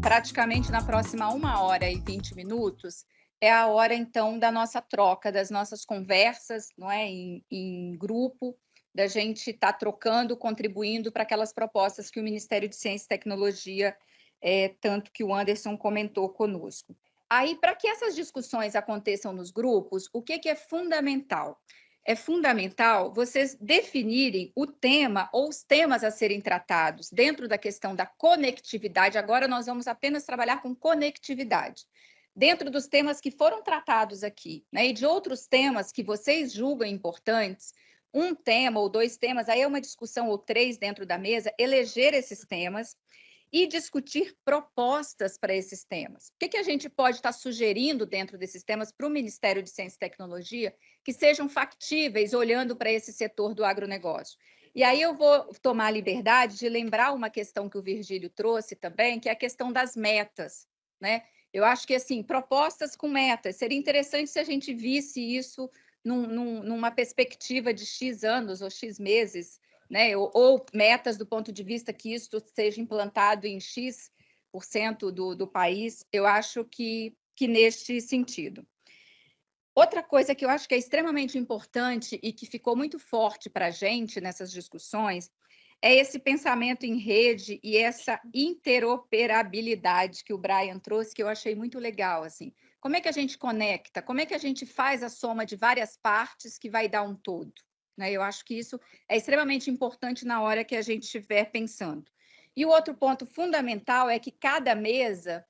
praticamente na próxima 1h20, é a hora, então, da nossa troca, das nossas conversas, não é, em grupo, da gente estar trocando, contribuindo para aquelas propostas que o Ministério de Ciência e Tecnologia, tanto que o Anderson comentou conosco. Aí, para que essas discussões aconteçam nos grupos, o que é fundamental? É fundamental vocês definirem o tema ou os temas a serem tratados dentro da questão da conectividade. Agora nós vamos apenas trabalhar com conectividade. Dentro dos temas que foram tratados aqui, né, e de outros temas que vocês julgam importantes, um tema ou dois temas, aí é uma discussão ou três dentro da mesa, eleger esses temas e discutir propostas para esses temas. O que a gente pode estar sugerindo dentro desses temas para o Ministério de Ciência e Tecnologia que sejam factíveis olhando para esse setor do agronegócio? E aí eu vou tomar a liberdade de lembrar uma questão que o Virgílio trouxe também, que é a questão das metas, né? Eu acho que, assim, propostas com metas, seria interessante se a gente visse isso numa perspectiva de X anos ou X meses, né? Ou metas do ponto de vista que isso seja implantado em X% do país, eu acho que neste sentido. Outra coisa que eu acho que é extremamente importante e que ficou muito forte para a gente nessas discussões é esse pensamento em rede e essa interoperabilidade que o Brian trouxe, que eu achei muito legal, assim. Como é que a gente conecta? Como é que a gente faz a soma de várias partes que vai dar um todo? Né? Eu acho que isso é extremamente importante na hora que a gente estiver pensando. E o outro ponto fundamental é que cada mesa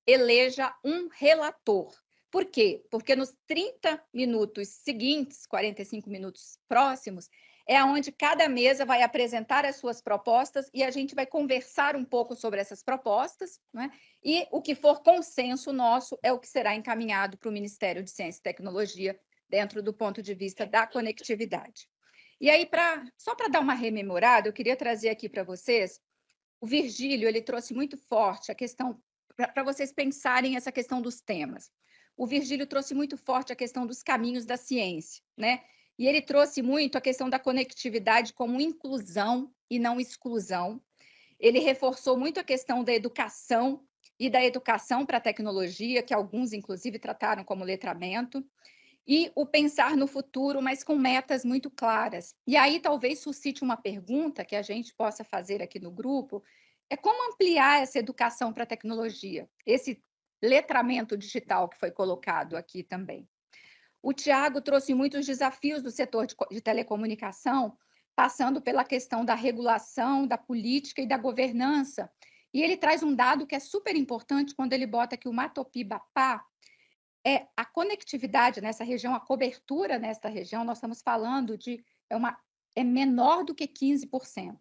eleja um relator. Por quê? Porque nos 30 minutos seguintes, 45 minutos próximos, é onde cada mesa vai apresentar as suas propostas e a gente vai conversar um pouco sobre essas propostas, né? E o que for consenso nosso é o que será encaminhado para o Ministério de Ciência e Tecnologia dentro do ponto de vista da conectividade. E aí, só para dar uma rememorada, eu queria trazer aqui para vocês, o Virgílio, ele trouxe muito forte a questão, para vocês pensarem essa questão dos temas. O Virgílio trouxe muito forte a questão dos caminhos da ciência, né? E ele trouxe muito a questão da conectividade como inclusão e não exclusão. Ele reforçou muito a questão da educação e da educação para a tecnologia, que alguns, inclusive, trataram como letramento, e o pensar no futuro, mas com metas muito claras. E aí talvez suscite uma pergunta que a gente possa fazer aqui no grupo, é como ampliar essa educação para a tecnologia, esse letramento digital que foi colocado aqui também. O Tiago trouxe muitos desafios do setor de telecomunicação, passando pela questão da regulação, da política e da governança. E ele traz um dado que é super importante quando ele bota que o Matopiba-Pá é a conectividade nessa região, a cobertura nesta região, nós estamos falando de é menor do que 15%.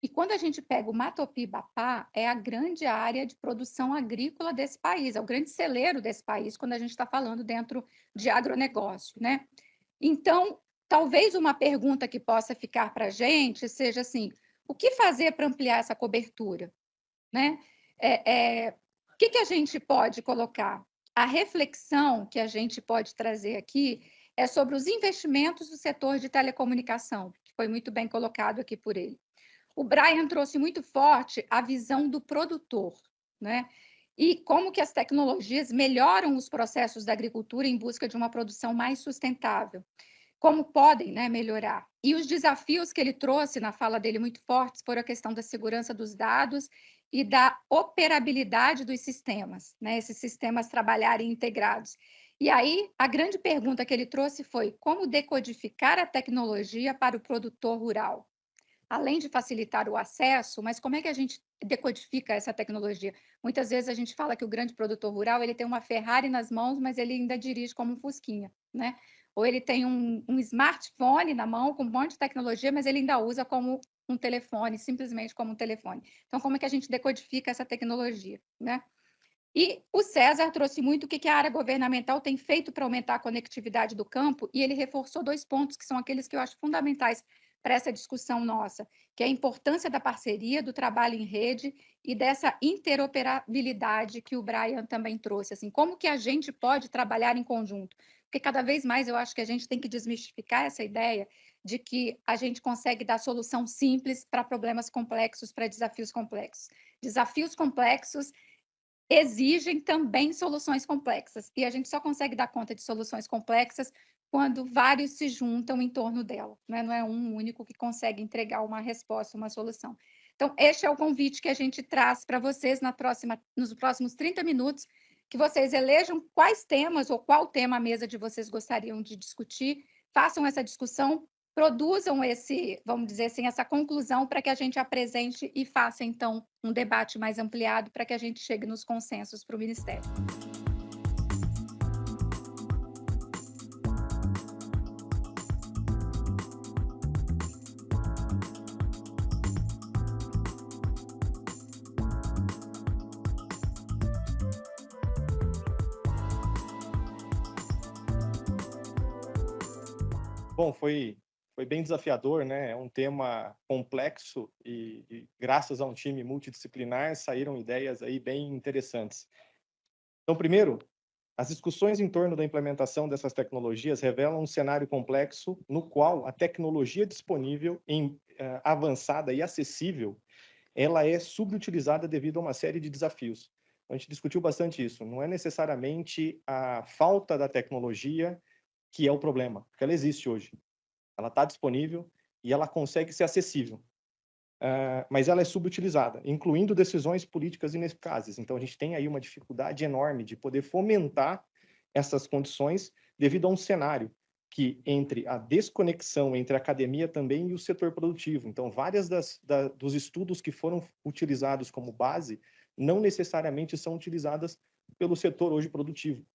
E quando a gente pega o Matopiba-Pá, é a grande área de produção agrícola desse país, é o grande celeiro desse país quando a gente está falando dentro de agronegócio, né? Então, talvez uma pergunta que possa ficar para a gente seja assim: o que fazer para ampliar essa cobertura, né? O que a gente pode colocar? A reflexão que a gente pode trazer aqui é sobre os investimentos do setor de telecomunicação, que foi muito bem colocado aqui por ele. O Brian trouxe muito forte a visão do produtor, né? E como que as tecnologias melhoram os processos da agricultura em busca de uma produção mais sustentável. Como podem, né, melhorar. E os desafios que ele trouxe na fala dele muito fortes foram a questão da segurança dos dados e da operabilidade dos sistemas, né, esses sistemas trabalharem integrados. E aí, a grande pergunta que ele trouxe foi como decodificar a tecnologia para o produtor rural? Além de facilitar o acesso, mas como é que a gente decodifica essa tecnologia? Muitas vezes a gente fala que o grande produtor rural ele tem uma Ferrari nas mãos, mas ele ainda dirige como um Fusquinha, né? Ou ele tem um smartphone na mão com um monte de tecnologia, mas ele ainda usa como um telefone, simplesmente como um telefone. Então, como é que a gente decodifica essa tecnologia, né? E o César trouxe muito o que a área governamental tem feito para aumentar a conectividade do campo, e ele reforçou dois pontos que são aqueles que eu acho fundamentais para essa discussão nossa, que é a importância da parceria, do trabalho em rede e dessa interoperabilidade que o Brian também trouxe. Assim, como que a gente pode trabalhar em conjunto? Porque cada vez mais eu acho que a gente tem que desmistificar essa ideia de que a gente consegue dar solução simples para problemas complexos, para desafios complexos. Desafios complexos exigem também soluções complexas. E a gente só consegue dar conta de soluções complexas quando vários se juntam em torno dela, né? Não é um único que consegue entregar uma resposta, uma solução. Então, este é o convite que a gente traz para vocês nos próximos 30 minutos, que vocês elejam quais temas ou qual tema a mesa de vocês gostariam de discutir, façam essa discussão, produzam vamos dizer assim, essa conclusão para que a gente apresente e faça, então, um debate mais ampliado para que a gente chegue nos consensos para o Ministério. Bom, foi bem desafiador, né? É um tema complexo e graças a um time multidisciplinar saíram ideias aí bem interessantes. Então, primeiro, as discussões em torno da implementação dessas tecnologias revelam um cenário complexo no qual a tecnologia disponível avançada e acessível, ela é subutilizada devido a uma série de desafios. A gente discutiu bastante isso. Não é necessariamente a falta da tecnologia que é o problema, porque ela existe hoje. Ela está disponível e ela consegue ser acessível. Mas ela é subutilizada, incluindo decisões políticas ineficazes. Então, a gente tem aí uma dificuldade enorme de poder fomentar essas condições devido a um cenário que, entre a desconexão entre a academia também e o setor produtivo. Então, várias dos estudos que foram utilizados como base não necessariamente são utilizadas pelo setor hoje produtivo.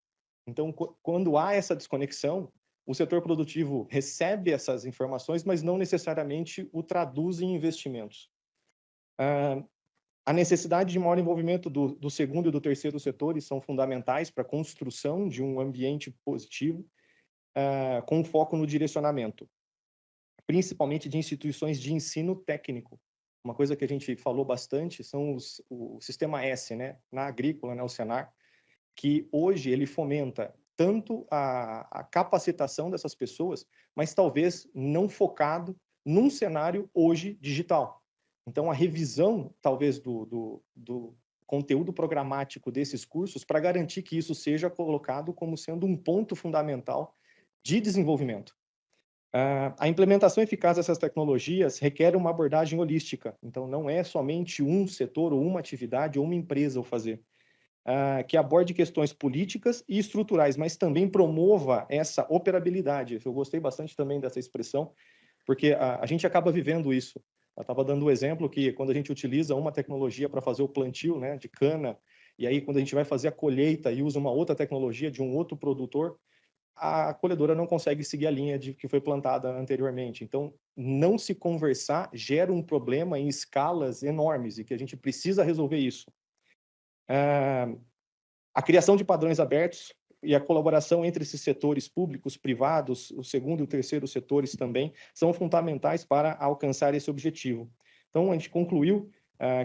Então, quando há essa desconexão, o setor produtivo recebe essas informações, mas não necessariamente o traduz em investimentos. A necessidade de maior envolvimento do segundo e do terceiro setores são fundamentais para a construção de um ambiente positivo, com foco no direcionamento, principalmente de instituições de ensino técnico. Uma coisa que a gente falou bastante são o Sistema S, né, na agrícola, né, o Senar, que hoje ele fomenta tanto a capacitação dessas pessoas, mas talvez não focado num cenário hoje digital. Então, a revisão, talvez, do conteúdo programático desses cursos para garantir que isso seja colocado como sendo um ponto fundamental de desenvolvimento. A implementação eficaz dessas tecnologias requer uma abordagem holística. Então, não é somente um setor ou uma atividade ou uma empresa o fazer. Que aborde questões políticas e estruturais, mas também promova essa operabilidade. Eu gostei bastante também dessa expressão, porque a gente acaba vivendo isso. Eu estava dando o exemplo que quando a gente utiliza uma tecnologia para fazer o plantio, né, de cana, e aí quando a gente vai fazer a colheita e usa uma outra tecnologia de um outro produtor, a colhedora não consegue seguir a linha que foi plantada anteriormente. Então, não se conversar gera um problema em escalas enormes e que a gente precisa resolver isso. A criação de padrões abertos e a colaboração entre esses setores públicos, privados, o segundo e o terceiro setores também, são fundamentais para alcançar esse objetivo. Então, a gente concluiu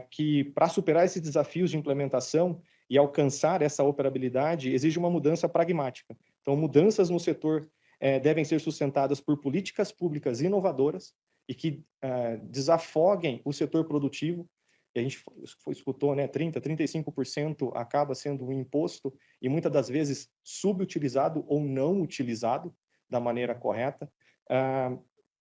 que, para superar esses desafios de implementação e alcançar essa operabilidade, exige uma mudança pragmática. Então, mudanças no setor devem ser sustentadas por políticas públicas inovadoras e que desafoguem o setor produtivo. E a gente escutou, né, 35% acaba sendo um imposto e muitas das vezes subutilizado ou não utilizado da maneira correta,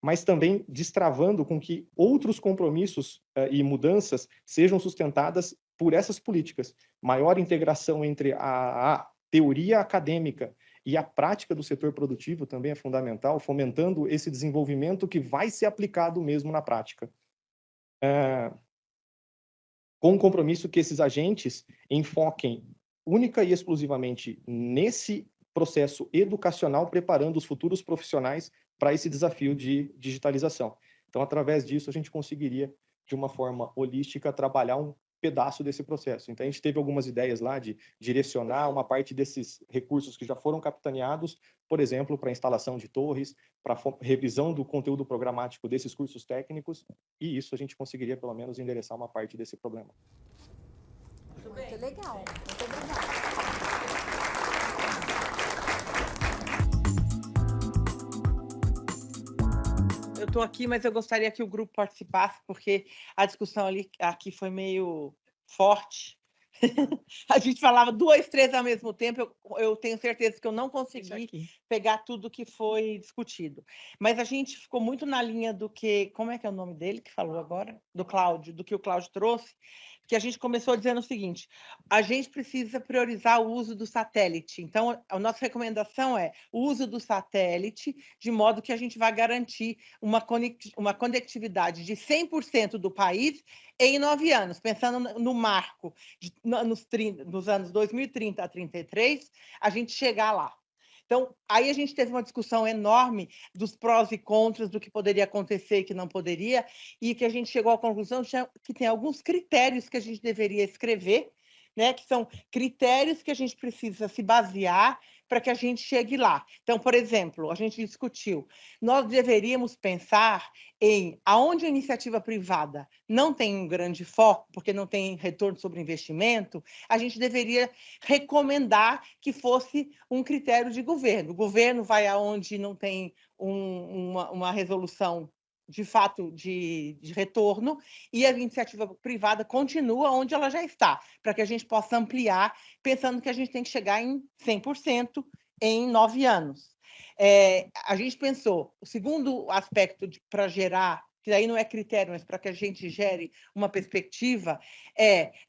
mas também destravando com que outros compromissos e mudanças sejam sustentadas por essas políticas. Maior integração entre a teoria acadêmica e a prática do setor produtivo também é fundamental, fomentando esse desenvolvimento que vai ser aplicado mesmo na prática. Com o compromisso que esses agentes enfoquem única e exclusivamente nesse processo educacional, preparando os futuros profissionais para esse desafio de digitalização. Então, através disso, a gente conseguiria, de uma forma holística, trabalhar um pedaço desse processo. Então, a gente teve algumas ideias lá de direcionar uma parte desses recursos que já foram capitaneados, por exemplo, para instalação de torres, para revisão do conteúdo programático desses cursos técnicos, e isso a gente conseguiria, pelo menos, endereçar uma parte desse problema. Muito legal. Muito obrigada. Eu estou aqui, mas eu gostaria que o grupo participasse, porque a discussão aqui foi meio forte A gente falava 2, 3 ao mesmo tempo, eu tenho certeza que eu não consegui pegar tudo que foi discutido. Mas a gente ficou muito na linha do que... Como é que é o nome dele que falou agora? Do Cláudio, do que o Cláudio trouxe, que a gente começou dizendo o seguinte: a gente precisa priorizar o uso do satélite. Então, a nossa recomendação é o uso do satélite, de modo que a gente vai garantir uma conectividade de 100% do país em 9 anos, pensando no marco nos anos 2030 a 33, a gente chegar lá. Então, aí a gente teve uma discussão enorme dos prós e contras, do que poderia acontecer e que não poderia, e que a gente chegou à conclusão que tem alguns critérios que a gente deveria escrever, né, que são critérios que a gente precisa se basear para que a gente chegue lá. Então, por exemplo, a gente discutiu, nós deveríamos pensar em aonde a iniciativa privada não tem um grande foco, porque não tem retorno sobre investimento, a gente deveria recomendar que fosse um critério de governo. O governo vai aonde não tem uma resolução de fato de retorno, e a iniciativa privada continua onde ela já está, para que a gente possa ampliar, pensando que a gente tem que chegar em 100% em 9 anos. A gente pensou, o segundo aspecto para gerar, que aí não é critério, mas para que a gente gere uma perspectiva,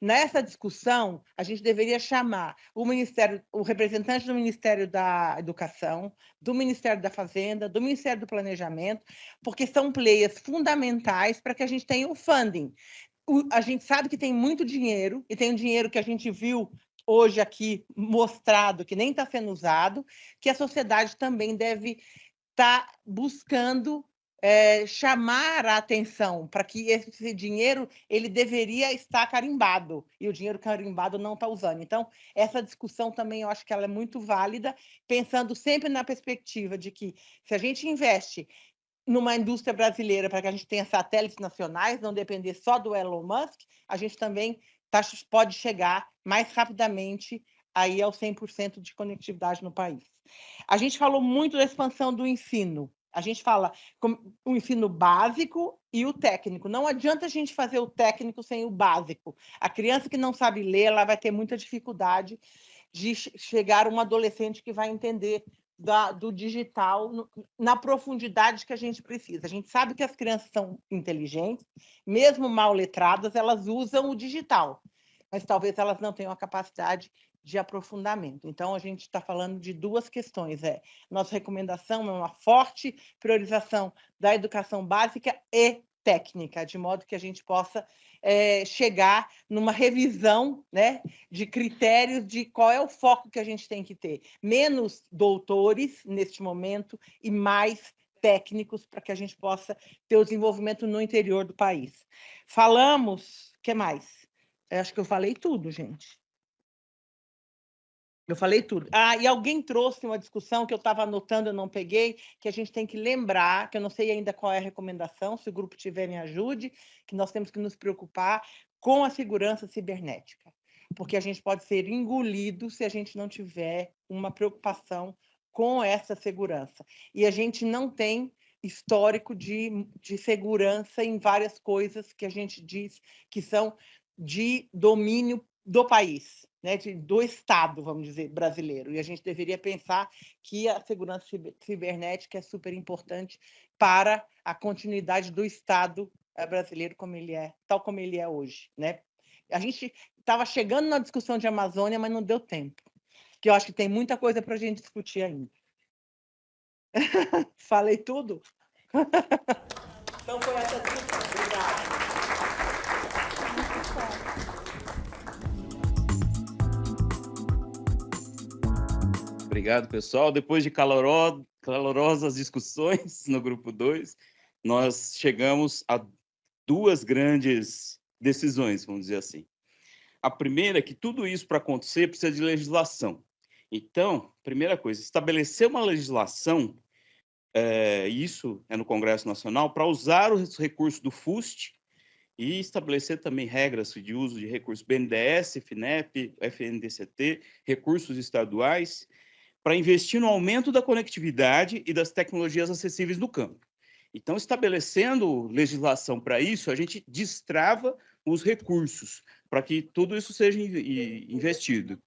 nessa discussão, a gente deveria chamar o representante do Ministério da Educação, do Ministério da Fazenda, do Ministério do Planejamento, porque são players fundamentais para que a gente tenha o funding. A gente sabe que tem muito dinheiro, e tem um dinheiro que a gente viu hoje aqui mostrado, que nem está sendo usado, que a sociedade também deve estar buscando chamar a atenção para que esse dinheiro ele deveria estar carimbado, e o dinheiro carimbado não está usando. Então, essa discussão também eu acho que ela é muito válida, pensando sempre na perspectiva de que, se a gente investe numa indústria brasileira para que a gente tenha satélites nacionais, não depender só do Elon Musk, a gente também pode chegar mais rapidamente aí ao 100% de conectividade no país. A gente falou muito da expansão do ensino. A gente fala o ensino básico e o técnico. Não adianta a gente fazer o técnico sem o básico. A criança que não sabe ler, ela vai ter muita dificuldade de chegar a um adolescente que vai entender do digital na profundidade que a gente precisa. A gente sabe que as crianças são inteligentes, mesmo mal letradas, elas usam o digital, mas talvez elas não tenham a capacidade de aprofundamento. Então, a gente está falando de duas questões. Nossa recomendação é uma forte priorização da educação básica e técnica, de modo que a gente possa chegar numa revisão, né, de critérios de qual é o foco que a gente tem que ter. Menos doutores, neste momento, e mais técnicos, para que a gente possa ter o desenvolvimento no interior do país. Falamos... O que mais? Eu acho que eu falei tudo, gente. Eu falei tudo. E alguém trouxe uma discussão que eu estava anotando, eu não peguei, que a gente tem que lembrar, que eu não sei ainda qual é a recomendação, se o grupo tiver, me ajude, que nós temos que nos preocupar com a segurança cibernética, porque a gente pode ser engolido se a gente não tiver uma preocupação com essa segurança. E a gente não tem histórico de segurança em várias coisas que a gente diz que são de domínio do país, né, do Estado, vamos dizer, brasileiro. E a gente deveria pensar que a segurança cibernética é super importante para a continuidade do Estado brasileiro tal como ele é hoje, né? A gente estava chegando na discussão de Amazônia, mas não deu tempo, que eu acho que tem muita coisa para a gente discutir ainda. Falei tudo? Então foi essa discussão. Obrigada. Obrigado, pessoal. Depois de calorosas discussões no grupo 2, nós chegamos a duas grandes decisões, vamos dizer assim. A primeira é que tudo isso, para acontecer, precisa de legislação. Então, primeira coisa, estabelecer uma legislação, isso é no Congresso Nacional, para usar os recursos do FUST e estabelecer também regras de uso de recursos BNDES, FINEP, FNDCT, recursos estaduais, para investir no aumento da conectividade e das tecnologias acessíveis no campo. Então, estabelecendo legislação para isso, a gente destrava os recursos, para que tudo isso seja investido.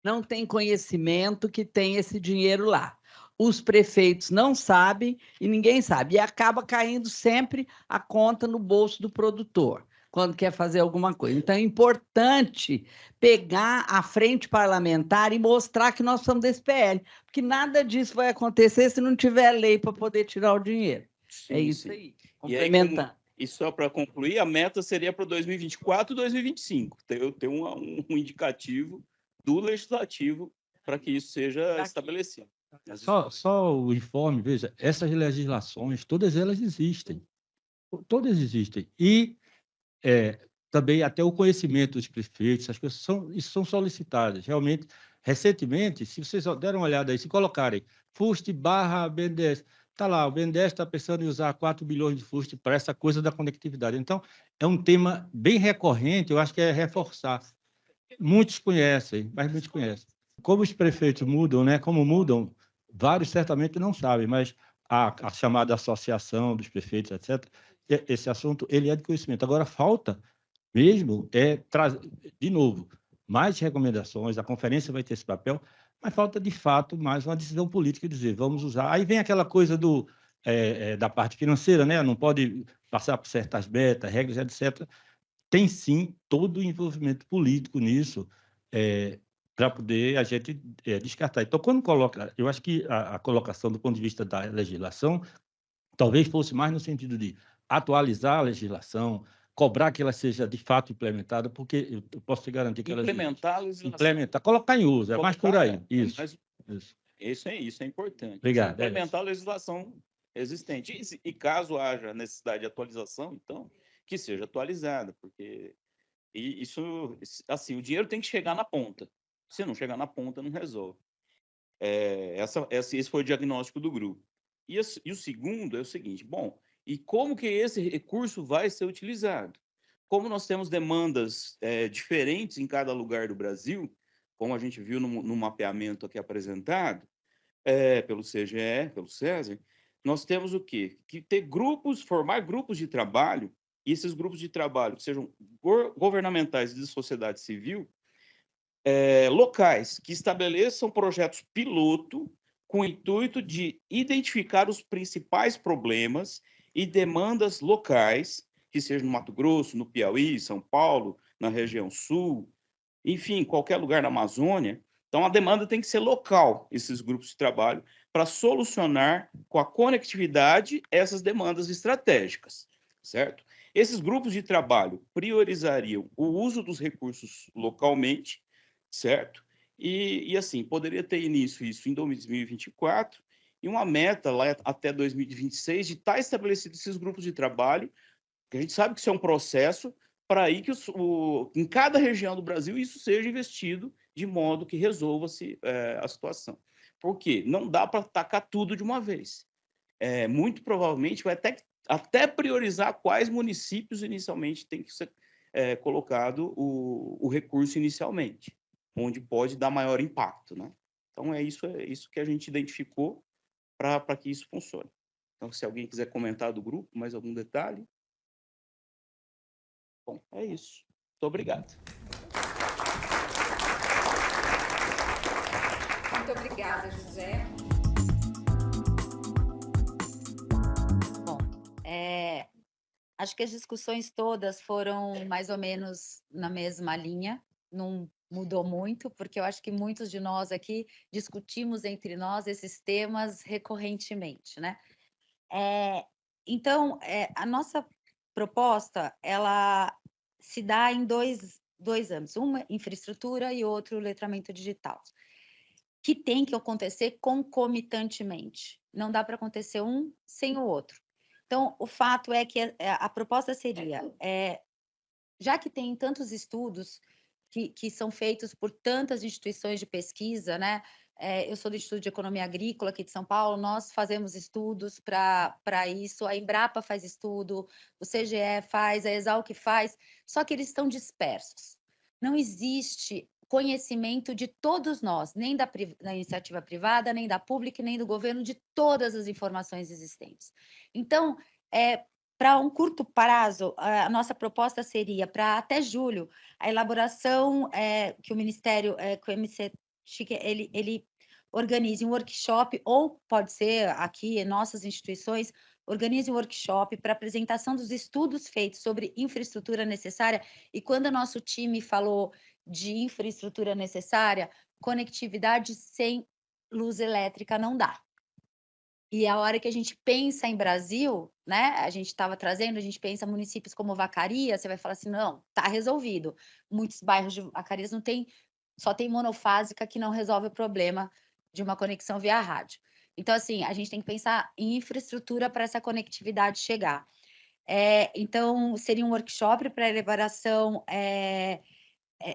Não tem conhecimento que tem esse dinheiro lá. Os prefeitos não sabem e ninguém sabe. E acaba caindo sempre a conta no bolso do produtor, quando quer fazer alguma coisa. Então, é importante pegar a frente parlamentar e mostrar que nós somos desse PL, porque nada disso vai acontecer se não tiver lei para poder tirar o dinheiro. Sim, É isso sim. aí. E aí, Complementando. e só para concluir, a meta seria para 2024 e 2025. Ter um indicativo do legislativo para que isso seja estabelecido. Só o informe, veja, essas legislações, todas elas existem. Todas existem. E também até o conhecimento dos prefeitos, as coisas são solicitadas. Realmente, recentemente, se vocês deram uma olhada aí, se colocarem FUST/BNDES, está lá, o BNDES está pensando em usar 4 bilhões de FUST para essa coisa da conectividade. Então, é um tema bem recorrente, eu acho que é reforçar. Muitos conhecem, mas muitos conhecem. Como os prefeitos mudam, né? Como mudam, vários certamente não sabem, mas a chamada associação dos prefeitos, etc., esse assunto ele é de conhecimento. Agora, falta mesmo trazer, de novo, mais recomendações, a conferência vai ter esse papel, mas falta, de fato, mais uma decisão política, dizer, vamos usar. Aí vem aquela coisa da parte financeira, né? Não pode passar por certas metas, regras, etc., tem sim todo o envolvimento político nisso para poder a gente descartar. Então, quando coloca, eu acho que a colocação do ponto de vista da legislação talvez fosse mais no sentido de atualizar a legislação, cobrar que ela seja de fato implementada, porque eu posso te garantir que implementar a legislação. Implementar, colocar em uso, é mais por aí. Isso. Isso é importante. Obrigado. Implementar a legislação existente. E caso haja necessidade de atualização, então, que seja atualizada, porque isso, assim, o dinheiro tem que chegar na ponta. Se não chegar na ponta, não resolve. Esse foi o diagnóstico do grupo. E o segundo é o seguinte, bom, e como que esse recurso vai ser utilizado? Como nós temos demandas diferentes em cada lugar do Brasil, como a gente viu no mapeamento aqui apresentado, pelo CGE, pelo César, nós temos o quê? Que ter formar grupos de trabalho, e esses grupos de trabalho que sejam governamentais e de sociedade civil, locais, que estabeleçam projetos piloto com o intuito de identificar os principais problemas e demandas locais, que seja no Mato Grosso, no Piauí, São Paulo, na região sul, enfim, qualquer lugar na Amazônia. Então, a demanda tem que ser local, esses grupos de trabalho, para solucionar com a conectividade essas demandas estratégicas, certo? Esses grupos de trabalho priorizariam o uso dos recursos localmente, certo? E assim, poderia ter início isso em 2024 e uma meta lá até 2026 de estar estabelecidos esses grupos de trabalho, que a gente sabe que isso é um processo, para aí que em cada região do Brasil isso seja investido de modo que resolva-se a situação. Por quê? Não dá para tacar tudo de uma vez. Muito provavelmente vai até priorizar quais municípios inicialmente tem que ser colocado o recurso inicialmente, onde pode dar maior impacto, né? Então, é isso que a gente identificou para que isso funcione. Então, se alguém quiser comentar do grupo, mais algum detalhe? Bom, é isso. Muito obrigado. Muito obrigada, José. Bom, acho que as discussões todas foram mais ou menos na mesma linha, não mudou muito, porque eu acho que muitos de nós aqui discutimos entre nós esses temas recorrentemente, né? Então, a nossa proposta, ela se dá em dois âmbitos, uma infraestrutura e outro letramento digital, que tem que acontecer concomitantemente, não dá para acontecer um sem o outro. Então, o fato é que a proposta seria, já que tem tantos estudos que são feitos por tantas instituições de pesquisa, né? Eu sou do Instituto de Economia Agrícola aqui de São Paulo, nós fazemos estudos para isso, a Embrapa faz estudo, o CGE faz, a Exalc faz, só que eles estão dispersos. Não existe conhecimento de todos nós, nem da iniciativa privada, nem da pública, nem do governo, de todas as informações existentes. Então, Para um curto prazo, a nossa proposta seria para até julho, a elaboração que o Ministério, que o MC Chique, ele organize um workshop, ou pode ser aqui em nossas instituições, organize um workshop para apresentação dos estudos feitos sobre infraestrutura necessária. E quando o nosso time falou de infraestrutura necessária, conectividade sem luz elétrica não dá. E a hora que a gente pensa em Brasil, né? A gente estava trazendo, a gente pensa em municípios como Vacaria, você vai falar assim, não, tá resolvido. Muitos bairros de Vacarias não tem, só tem monofásica que não resolve o problema de uma conexão via rádio. Então, assim, a gente tem que pensar em infraestrutura para essa conectividade chegar. Então, seria um workshop para elaboração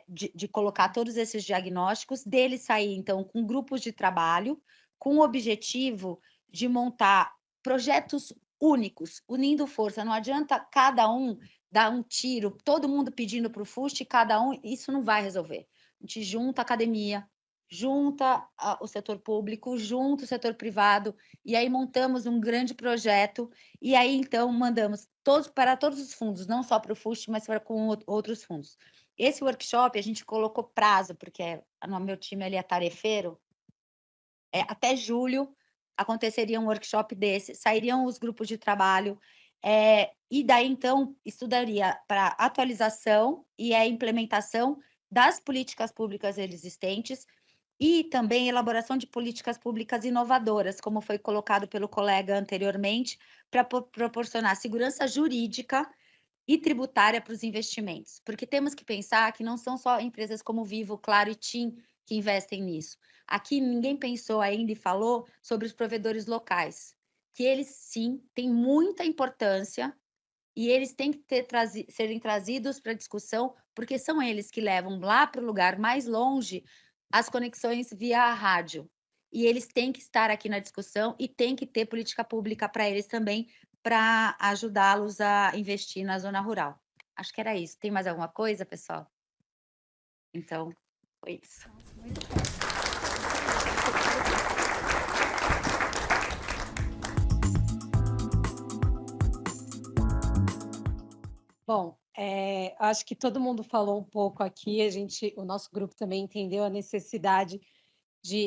de colocar todos esses diagnósticos, dele sair, então, com grupos de trabalho, com o objetivo de montar projetos únicos, unindo força. Não adianta cada um dar um tiro, todo mundo pedindo para o FUST, cada um, isso não vai resolver. A gente junta a academia, junta o setor público, junta o setor privado, e aí montamos um grande projeto, e aí, então, mandamos para todos os fundos, não só para o FUST, mas para com outros fundos. Esse workshop, a gente colocou prazo, porque no meu time ali é tarefeiro, até julho, aconteceria um workshop desse, sairiam os grupos de trabalho, e daí, então, estudaria para atualização e a implementação das políticas públicas existentes e também elaboração de políticas públicas inovadoras, como foi colocado pelo colega anteriormente, para proporcionar segurança jurídica e tributária para os investimentos, porque temos que pensar que não são só empresas como Vivo, Claro e TIM que investem nisso. Aqui ninguém pensou ainda e falou sobre os provedores locais, que eles sim têm muita importância e eles têm que serem trazidos para a discussão, porque são eles que levam lá para o lugar mais longe as conexões via rádio. E eles têm que estar aqui na discussão e tem que ter política pública para eles também, para ajudá-los a investir na zona rural. Acho que era isso. Tem mais alguma coisa, pessoal? Então, foi isso. Bom, acho que todo mundo falou um pouco aqui, o nosso grupo também entendeu a necessidade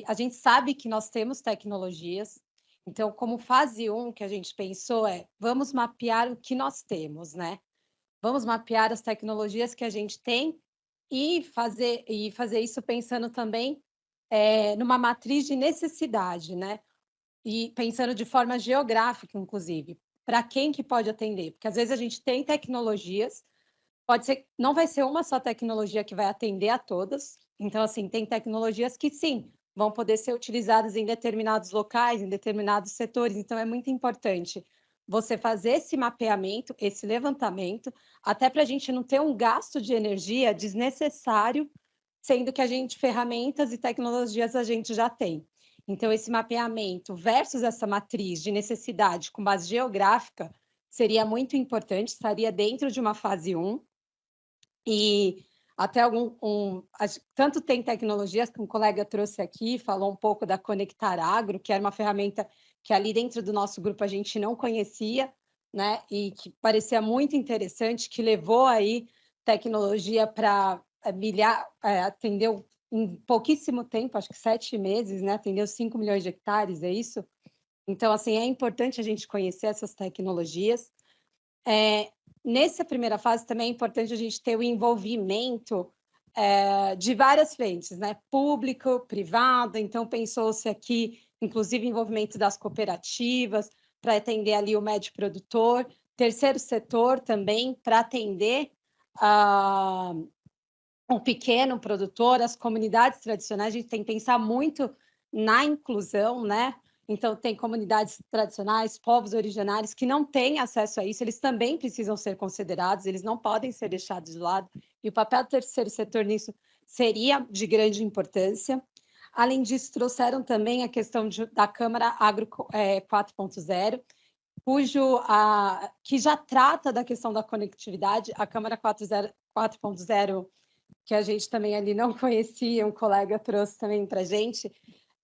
a gente sabe que nós temos tecnologias, então, como fase 1 que a gente pensou vamos mapear o que nós temos, né? Vamos mapear as tecnologias que a gente tem e fazer isso pensando também numa matriz de necessidade, né? E pensando de forma geográfica, inclusive, para quem que pode atender? Porque às vezes a gente tem tecnologias, pode ser, não vai ser uma só tecnologia que vai atender a todas. Então, assim, tem tecnologias que sim, vão poder ser utilizadas em determinados locais, em determinados setores. Então, é muito importante você fazer esse mapeamento, esse levantamento, até para a gente não ter um gasto de energia desnecessário, sendo que ferramentas e tecnologias a gente já tem. Então, esse mapeamento versus essa matriz de necessidade com base geográfica seria muito importante, estaria dentro de uma fase 1. E até tanto tem tecnologias que um colega trouxe aqui, falou um pouco da Conectar Agro, que era uma ferramenta que ali dentro do nosso grupo a gente não conhecia, né? E que parecia muito interessante, que levou aí tecnologia para atendeu em pouquíssimo tempo, acho que 7 meses, né? Atendeu 5 milhões de hectares, é isso? Então, assim, é importante a gente conhecer essas tecnologias. Nessa primeira fase, também é importante a gente ter o envolvimento de várias frentes, né? Público, privado. Então, pensou-se aqui, inclusive, envolvimento das cooperativas, para atender ali o médio produtor. Terceiro setor também, para atender o pequeno produtor, as comunidades tradicionais. A gente tem que pensar muito na inclusão, né? Então, tem comunidades tradicionais, povos originários que não têm acesso a isso, eles também precisam ser considerados, eles não podem ser deixados de lado, e o papel do terceiro setor nisso seria de grande importância. Além disso, trouxeram também a questão da Câmara Agro 4.0, que já trata da questão da conectividade. A Câmara 4.0, que a gente também ali não conhecia, um colega trouxe também para a gente,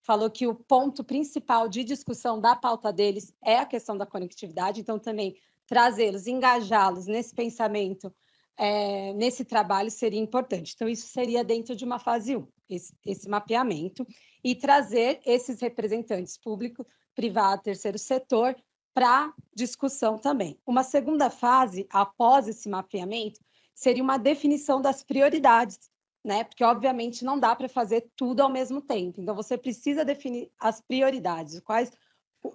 falou que o ponto principal de discussão da pauta deles é a questão da conectividade, então também trazê-los, engajá-los nesse pensamento, nesse trabalho seria importante. Então, isso seria dentro de uma fase 1, esse mapeamento, e trazer esses representantes público, privado, terceiro setor, para discussão também. Uma segunda fase, após esse mapeamento, seria uma definição das prioridades, né? Porque, obviamente, não dá para fazer tudo ao mesmo tempo. Então, você precisa definir as prioridades,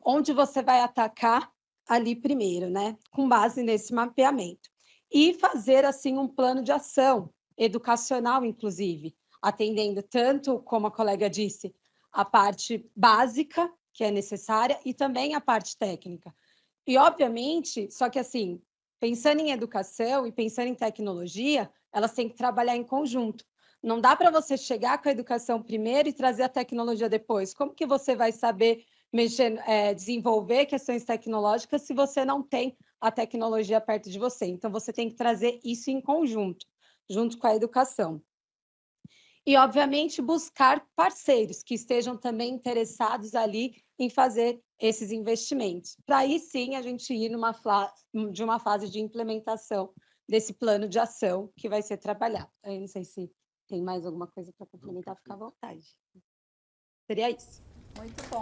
onde você vai atacar ali primeiro, né? Com base nesse mapeamento. E fazer, assim, um plano de ação educacional, inclusive, atendendo tanto, como a colega disse, a parte básica, que é necessária, e também a parte técnica. E, obviamente, só que, assim, pensando em educação e pensando em tecnologia, elas têm que trabalhar em conjunto. Não dá para você chegar com a educação primeiro e trazer a tecnologia depois. Como que você vai saber desenvolver questões tecnológicas se você não tem a tecnologia perto de você? Então, você tem que trazer isso em conjunto, junto com a educação. E, obviamente, buscar parceiros que estejam também interessados ali em fazer esses investimentos. Para aí, sim, a gente ir de uma fase de implementação desse plano de ação que vai ser trabalhado. Eu não sei se tem mais alguma coisa para complementar, fica à vontade. Seria isso. Muito bom,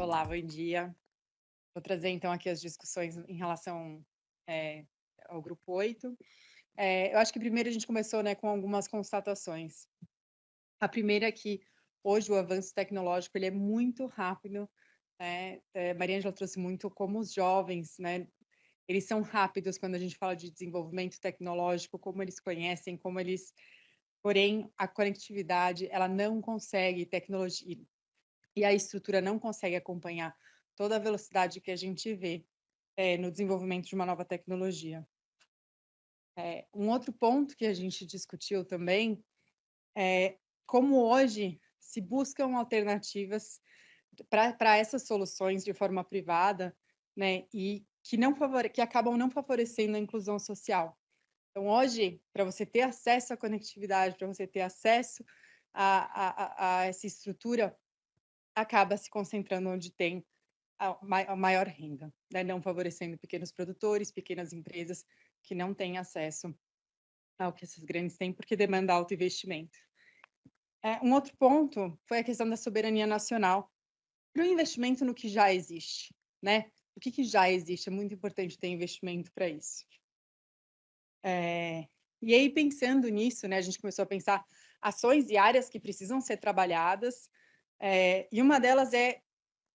Olá, bom dia. Vou trazer, então, aqui as discussões em relação ao grupo 8. Eu acho que primeiro a gente começou, né, com algumas constatações. A primeira é que hoje o avanço tecnológico ele é muito rápido. Maria Ângela trouxe muito como os jovens, né, eles são rápidos quando a gente fala de desenvolvimento tecnológico, como eles conhecem, como eles... Porém, a conectividade, ela não consegue, tecnologia e a estrutura não consegue acompanhar toda a velocidade que a gente vê no desenvolvimento de uma nova tecnologia. Um outro ponto que a gente discutiu também é como hoje se buscam alternativas para essas soluções de forma privada, né, e que acabam não favorecendo a inclusão social. Então, hoje, para você ter acesso à conectividade, para você ter acesso a essa estrutura, acaba se concentrando onde tem a maior renda, né, não favorecendo pequenos produtores, pequenas empresas que não têm acesso ao que esses grandes têm, porque demanda alto investimento. Um outro ponto foi a questão da soberania nacional para o investimento no que já existe, né? O que já existe, é muito importante ter investimento para isso. E aí, pensando nisso, né, a gente começou a pensar ações e áreas que precisam ser trabalhadas, e uma delas é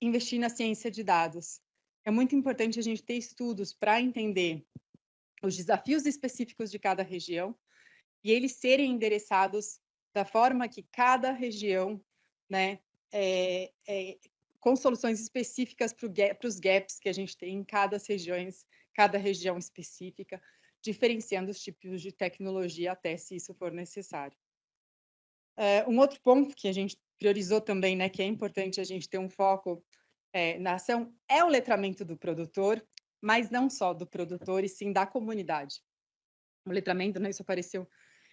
investir na ciência de dados. É muito importante a gente ter estudos para entender os desafios específicos de cada região e eles serem endereçados da forma que cada região, né, com soluções específicas para os gaps que a gente tem em cada região específica, diferenciando os tipos de tecnologia até se isso for necessário. Um outro ponto que a gente priorizou também, né, que é importante a gente ter um foco na ação, é o letramento do produtor, mas não só do produtor, e sim da comunidade. O letramento, né, isso apareceu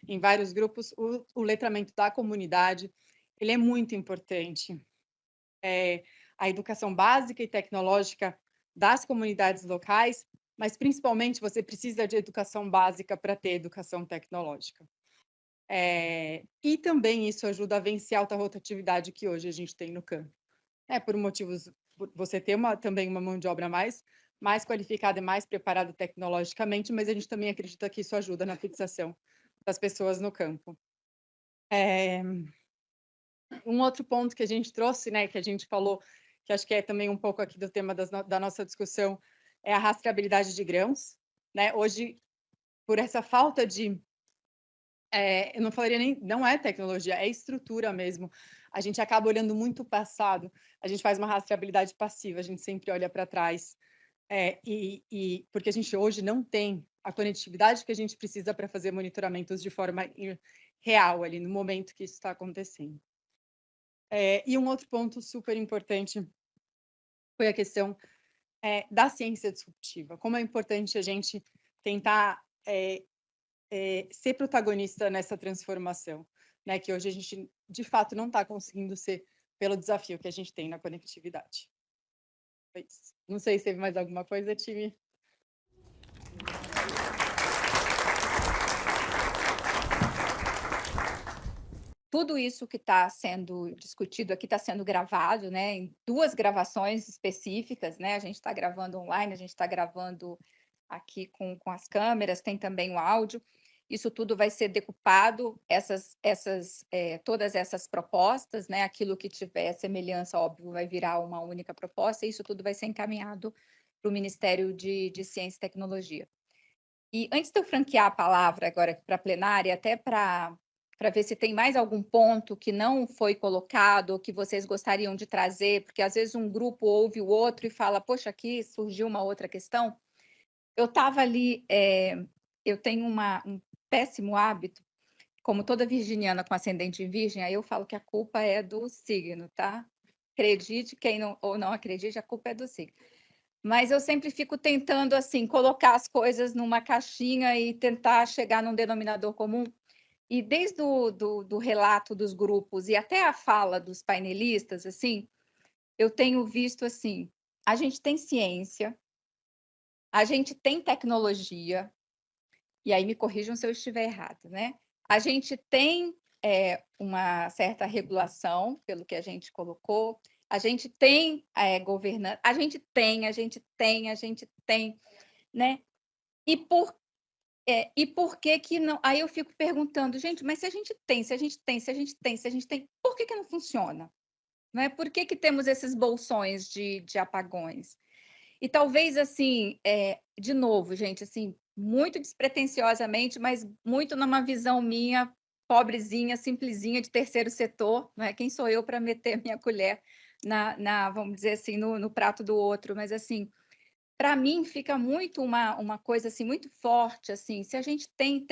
em vários grupos, o letramento da comunidade, ele é muito importante. A educação básica e tecnológica das comunidades locais, mas principalmente você precisa de educação básica para ter educação tecnológica. E também isso ajuda a vencer a alta rotatividade que hoje a gente tem no campo. Por motivos, você ter também uma mão de obra mais qualificada e mais preparada tecnologicamente, mas a gente também acredita que isso ajuda na fixação das pessoas no campo. Um outro ponto que a gente trouxe, né, que a gente falou, que acho que é também um pouco aqui do tema da nossa discussão, é a rastreabilidade de grãos, né? Hoje, por essa falta de... eu não falaria nem... Não é tecnologia, é estrutura mesmo. A gente acaba olhando muito o passado, a gente faz uma rastreabilidade passiva, a gente sempre olha para trás, porque a gente hoje não tem a conectividade que a gente precisa para fazer monitoramentos de forma real, ali no momento que isso está acontecendo. E um outro ponto super importante foi a questão da ciência disruptiva. Como é importante a gente tentar ser protagonista nessa transformação, né, que hoje a gente, de fato, não está conseguindo ser pelo desafio que a gente tem na conectividade. Foi isso. Não sei se teve mais alguma coisa, time. Tudo isso que está sendo discutido aqui está sendo gravado, né, em 2 gravações específicas, né? A gente está gravando online, a gente está gravando aqui com as câmeras, tem também o áudio. Isso tudo vai ser decupado, todas essas propostas, né? Aquilo que tiver semelhança, óbvio, vai virar uma única proposta, e isso tudo vai ser encaminhado para o Ministério de Ciência e Tecnologia. E antes de eu franquear a palavra agora para a plenária, até para ver se tem mais algum ponto que não foi colocado, ou que vocês gostariam de trazer, porque às vezes um grupo ouve o outro e fala, poxa, aqui surgiu uma outra questão. Eu estava ali, eu tenho um péssimo hábito, como toda virginiana com ascendente em virgem, aí eu falo que a culpa é do signo, tá? Acredite, quem não, ou não acredite, a culpa é do signo. Mas eu sempre fico tentando, assim, colocar as coisas numa caixinha e tentar chegar num denominador comum. E desde do relato dos grupos e até a fala dos painelistas, assim, eu tenho visto, assim, a gente tem ciência, a gente tem tecnologia, e aí me corrijam se eu estiver errado, né? A gente tem uma certa regulação, pelo que a gente colocou, a gente tem governança, a gente tem, né? E por que não? Aí eu fico perguntando, gente, mas se a gente tem, por que não funciona? Não é? Por que temos esses bolsões de apagões? E talvez, assim, de novo, gente, assim, muito despretensiosamente, mas muito numa visão minha, pobrezinha, simplesinha, de terceiro setor, não é? Quem sou eu para meter minha colher vamos dizer assim, no prato do outro? Mas, assim, para mim fica muito uma coisa assim muito forte, assim, se a gente tem,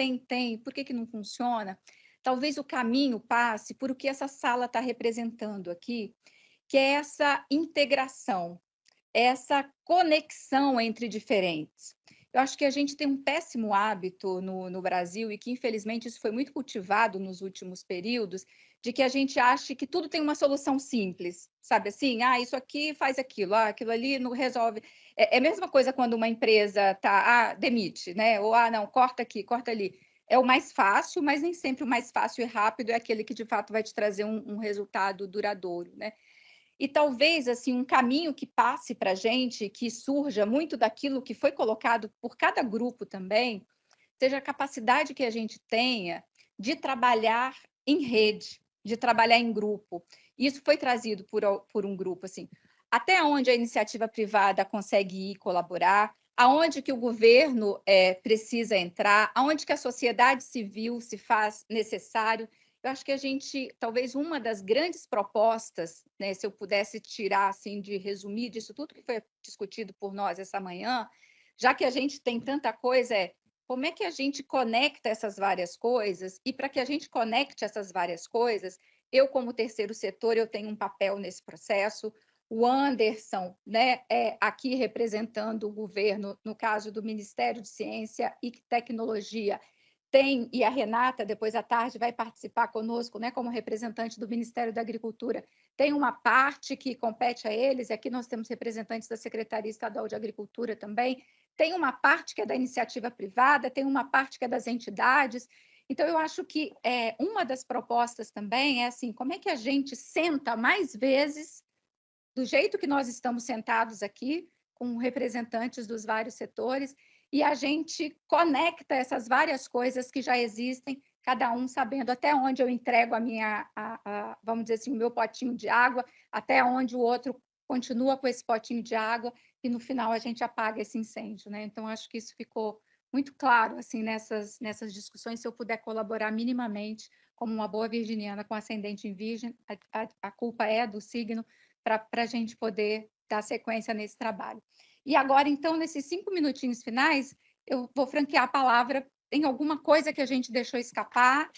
por que não funciona? Talvez o caminho passe por o que essa sala está representando aqui, que é essa integração, essa conexão entre diferentes. Eu acho que a gente tem um péssimo hábito no Brasil, e que, infelizmente, isso foi muito cultivado nos últimos períodos, de que a gente acha que tudo tem uma solução simples, sabe assim? Isso aqui faz aquilo, aquilo ali não resolve. É a mesma coisa quando uma empresa demite, né? Ou, não, corta aqui, corta ali. É o mais fácil, mas nem sempre o mais fácil e rápido é aquele que, de fato, vai te trazer um resultado duradouro, né? E talvez assim um caminho que passe para a gente, que surja muito daquilo que foi colocado por cada grupo também, seja a capacidade que a gente tenha de trabalhar em rede, de trabalhar em grupo. Isso foi trazido por um grupo, assim, até onde a iniciativa privada consegue ir colaborar, aonde que o governo precisa entrar, aonde que a sociedade civil se faz necessário. Eu acho que a gente, talvez uma das grandes propostas, né, se eu pudesse tirar, assim, de resumir disso tudo que foi discutido por nós essa manhã, já que a gente tem tanta coisa, como é que a gente conecta essas várias coisas? E para que a gente conecte essas várias coisas, eu, como terceiro setor, eu tenho um papel nesse processo. O Anderson, né, aqui representando o governo, no caso do Ministério de Ciência e Tecnologia, e a Renata, depois à tarde, vai participar conosco, né, como representante do Ministério da Agricultura. Tem uma parte que compete a eles, e aqui nós temos representantes da Secretaria Estadual de Agricultura também, tem uma parte que é da iniciativa privada, tem uma parte que é das entidades. Então, eu acho que uma das propostas também é assim, como é que a gente senta mais vezes, do jeito que nós estamos sentados aqui, com representantes dos vários setores, e a gente conecta essas várias coisas que já existem, cada um sabendo até onde eu entrego vamos dizer assim, o meu potinho de água, até onde o outro continua com esse potinho de água, e no final a gente apaga esse incêndio, né? Então, acho que isso ficou muito claro, assim, nessas discussões. Se eu puder colaborar minimamente, como uma boa virginiana com ascendente em virgem, a culpa é do signo, para a gente poder dar sequência nesse trabalho. E agora, então, nesses 5 minutinhos finais, eu vou franquear a palavra. Tem alguma coisa que a gente deixou escapar?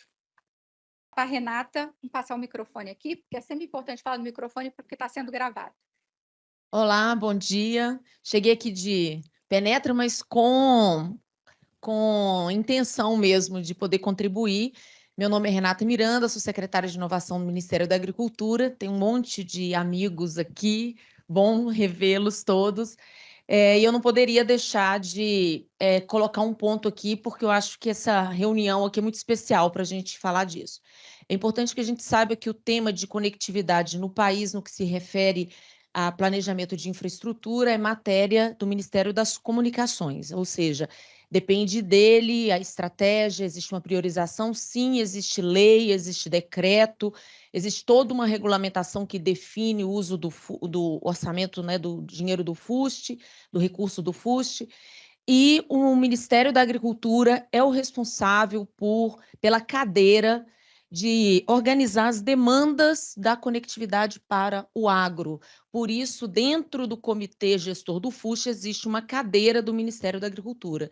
Para a Renata, vou passar o microfone aqui, porque é sempre importante falar no microfone, porque está sendo gravado. Olá, bom dia. Cheguei aqui de penetra, mas com intenção mesmo de poder contribuir. Meu nome é Renata Miranda, sou secretária de Inovação do Ministério da Agricultura. Tenho um monte de amigos aqui, bom revê-los todos. E eu não poderia deixar de colocar um ponto aqui, porque eu acho que essa reunião aqui é muito especial para a gente falar disso. É importante que a gente saiba que o tema de conectividade no país, no que se refere a planejamento de infraestrutura, é matéria do Ministério das Comunicações, ou seja, depende dele a estratégia, existe uma priorização, sim, existe lei, existe decreto, existe toda uma regulamentação que define o uso do orçamento, né, do dinheiro do FUST, do recurso do FUST, e o Ministério da Agricultura é o responsável pela cadeira de organizar as demandas da conectividade para o agro. Por isso, dentro do comitê gestor do FUST, existe uma cadeira do Ministério da Agricultura.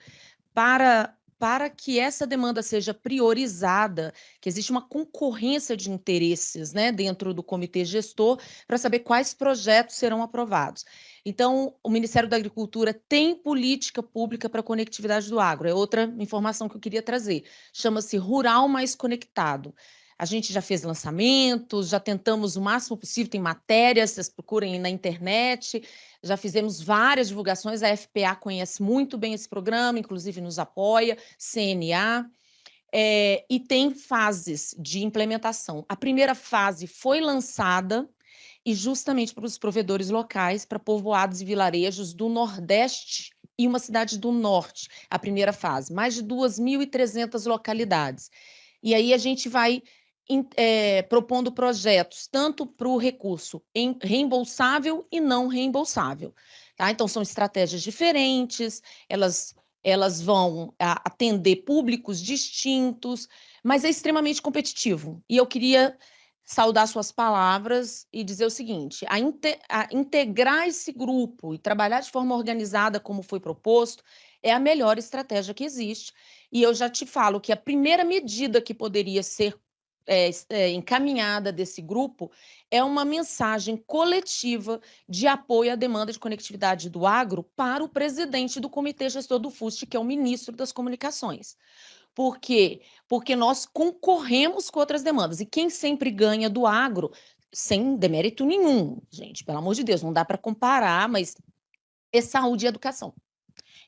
Para que essa demanda seja priorizada, que existe uma concorrência de interesses, né, dentro do comitê gestor, para saber quais projetos serão aprovados. Então, o Ministério da Agricultura tem política pública para a conectividade do agro. É outra informação que eu queria trazer. Chama-se Rural Mais Conectado. A gente já fez lançamentos, já tentamos o máximo possível, tem matérias, vocês procurem na internet, já fizemos várias divulgações, a FPA conhece muito bem esse programa, inclusive nos apoia, CNA, e tem fases de implementação. A primeira fase foi lançada, e justamente para os provedores locais, para povoados e vilarejos do Nordeste e uma cidade do Norte, a primeira fase, mais de 2.300 localidades. E aí a gente vai propondo projetos, tanto para o recurso reembolsável e não reembolsável. Tá? Então, são estratégias diferentes, elas vão atender públicos distintos, mas é extremamente competitivo. E eu queria saudar suas palavras e dizer o seguinte, integrar esse grupo e trabalhar de forma organizada, como foi proposto, é a melhor estratégia que existe. E eu já te falo que a primeira medida que poderia ser encaminhada desse grupo é uma mensagem coletiva de apoio à demanda de conectividade do agro para o presidente do Comitê Gestor do FUST, que é o ministro das Comunicações. Por quê? Porque nós concorremos com outras demandas. E quem sempre ganha do agro, sem demérito nenhum, gente, pelo amor de Deus, não dá para comparar, mas é saúde e educação.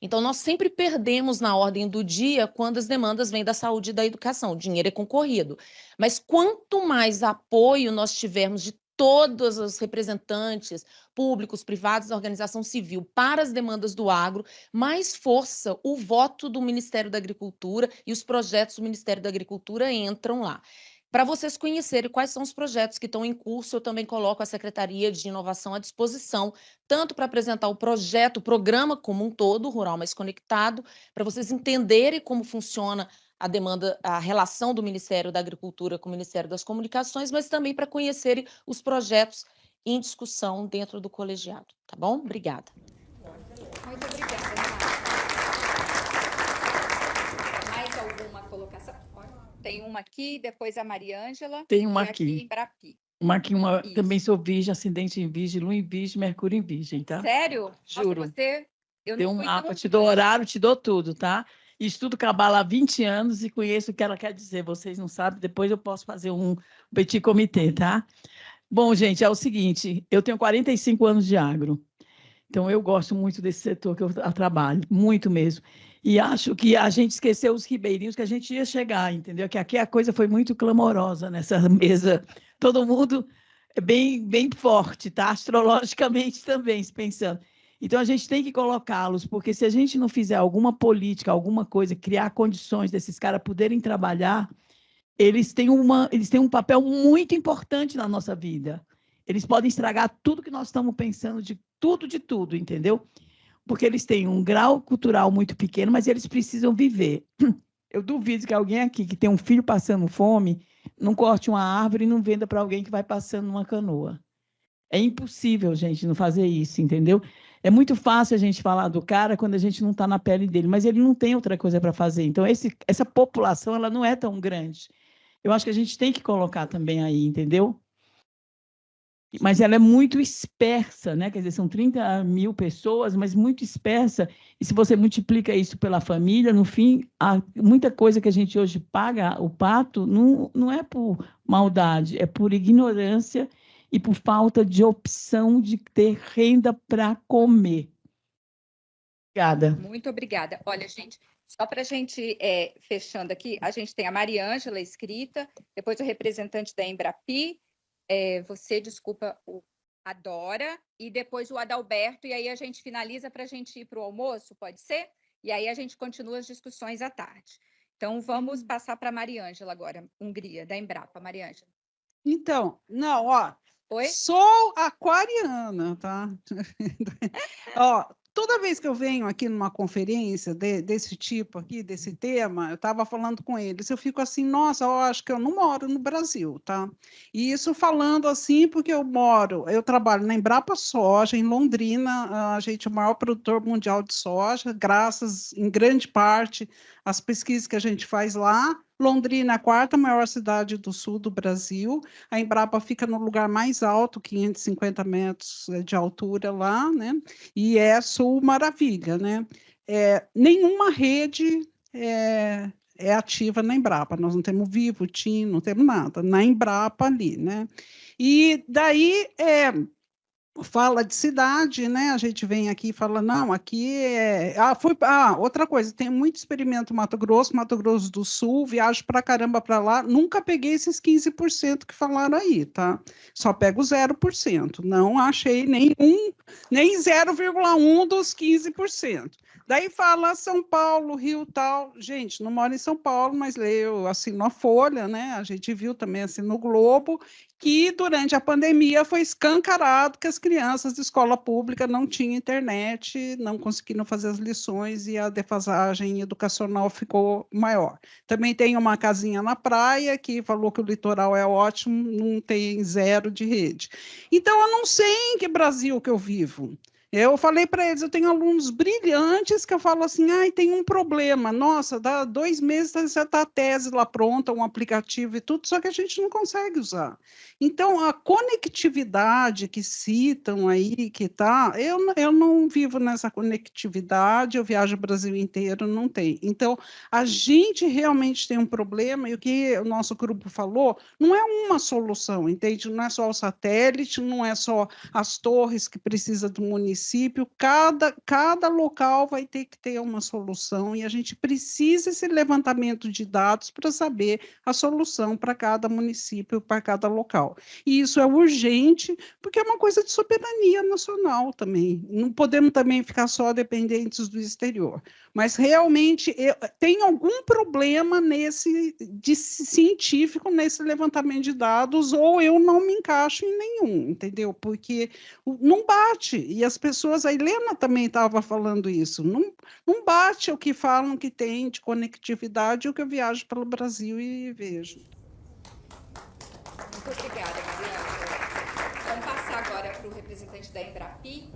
Então, nós sempre perdemos na ordem do dia quando as demandas vêm da saúde e da educação. O dinheiro é concorrido. Mas quanto mais apoio nós tivermos de todos os representantes públicos, privados, da organização civil para as demandas do agro, mais força o voto do Ministério da Agricultura e os projetos do Ministério da Agricultura entram lá. Para vocês conhecerem quais são os projetos que estão em curso, eu também coloco a Secretaria de Inovação à disposição, tanto para apresentar o projeto, o programa como um todo, Rural Mais Conectado, para vocês entenderem como funciona a demanda, a relação do Ministério da Agricultura com o Ministério das Comunicações, mas também para conhecerem os projetos em discussão dentro do colegiado. Tá bom? Obrigada. Muito obrigada. Mais alguma colocação? Tem uma aqui, depois a Mariângela. Tem uma aqui. Em Brapi. Também sou virgem, ascendente em virgem, lua em virgem, mercúrio em virgem, tá? Sério? Juro. Nossa, você... Tem um mapa, te dou horário, te dou tudo, tá? Estudo cabala há 20 anos e conheço o que ela quer dizer. Vocês não sabem, depois eu posso fazer um petit comitê, tá? Bom, gente, é o seguinte, eu tenho 45 anos de agro, então eu gosto muito desse setor que eu trabalho, muito mesmo. E acho que a gente esqueceu os ribeirinhos que a gente ia chegar, entendeu? Que aqui a coisa foi muito clamorosa nessa mesa. Todo mundo é bem forte, tá? Astrologicamente também, pensando. Então, a gente tem que colocá-los, porque se a gente não fizer alguma política, alguma coisa, criar condições desses caras poderem trabalhar, eles têm um papel muito importante na nossa vida. Eles podem estragar tudo que nós estamos pensando, de tudo, entendeu? Porque eles têm um grau cultural muito pequeno, mas eles precisam viver. Eu duvido que alguém aqui que tem um filho passando fome não corte uma árvore e não venda para alguém que vai passando numa canoa. É impossível, gente, não fazer isso, entendeu? É muito fácil a gente falar do cara quando a gente não está na pele dele, mas ele não tem outra coisa para fazer. Então, essa população ela não é tão grande. Eu acho que a gente tem que colocar também aí, entendeu? mas ela é muito dispersa, né? Quer dizer, são 30 mil pessoas, mas muito dispersa, e se você multiplica isso pela família, no fim, muita coisa que a gente hoje paga, o pato, não é por maldade, é por ignorância e por falta de opção de ter renda para comer. Obrigada. Muito obrigada. Olha, gente, só para a gente fechando aqui, a gente tem a Mariângela escrita, depois o representante da Embrapi, você, desculpa, a Dora, e depois o Adalberto, e aí a gente finaliza para a gente ir para o almoço, pode ser? E aí a gente continua as discussões à tarde. Então, vamos passar para a Mariângela agora, Hungria, da Embrapa. Mariângela. Então, não, ó, Oi? sou aquariana, tá? Ó, toda vez que eu venho aqui numa conferência desse tipo aqui, desse tema, eu estava falando com eles, eu fico assim, nossa, eu acho que eu não moro no Brasil, tá? E isso falando assim, porque eu trabalho na Embrapa Soja, em Londrina, a gente é o maior produtor mundial de soja, graças, em grande parte, às pesquisas que a gente faz lá. Londrina é a quarta maior cidade do sul do Brasil. A Embrapa fica no lugar mais alto, 550 metros de altura lá, né? E é Sul Maravilha, né? Nenhuma rede é ativa na Embrapa. Nós não temos Vivo, TIM, não temos nada. Na Embrapa ali, né? E daí fala de cidade, né? A gente vem aqui e fala, não, aqui outra coisa, tem muito experimento Mato Grosso do Sul, viajo para caramba para lá, nunca peguei esses 15% que falaram aí, tá? Só pego 0%, não achei nem 0,1 dos 15%. Daí fala São Paulo, Rio, tal. Gente, não moro em São Paulo, mas leio assim na Folha, né? A gente viu também assim no Globo, que durante a pandemia foi escancarado que as crianças de escola pública não tinham internet, não conseguiram fazer as lições e a defasagem educacional ficou maior. Também tem uma casinha na praia que falou que o litoral é ótimo, não tem 0 de rede. Então, eu não sei em que Brasil que eu vivo. Eu falei para eles, eu tenho alunos brilhantes que eu falo assim, tem um problema, nossa, dá 2 meses, já está a tese lá pronta, um aplicativo e tudo, só que a gente não consegue usar. Então, a conectividade que citam aí, eu não vivo nessa conectividade, eu viajo o Brasil inteiro, não tem. Então, a gente realmente tem um problema, e o que o nosso grupo falou, não é uma solução, entende? Não é só o satélite, não é só as torres que precisa do município, cada local vai ter que ter uma solução e a gente precisa esse levantamento de dados para saber a solução para cada município, para cada local. E isso é urgente, porque é uma coisa de soberania nacional também. Não podemos também ficar só dependentes do exterior. Mas realmente tem algum problema científico nesse levantamento de dados, ou eu não me encaixo em nenhum, entendeu? Porque não bate. E as pessoas, a Helena também estava falando isso, não bate o que falam que tem de conectividade, o que eu viajo pelo Brasil e vejo. Muito obrigada, Mariângela. Vamos passar agora para o representante da Embrapi.